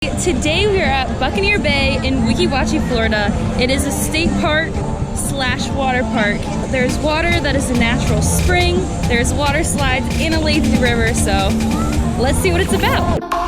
Today we are at Buccaneer Bay in Weeki Wachee, Florida. It is a state park slash water park. There's water that is a natural spring. There's water slides in a lazy river, so let's see what it's about.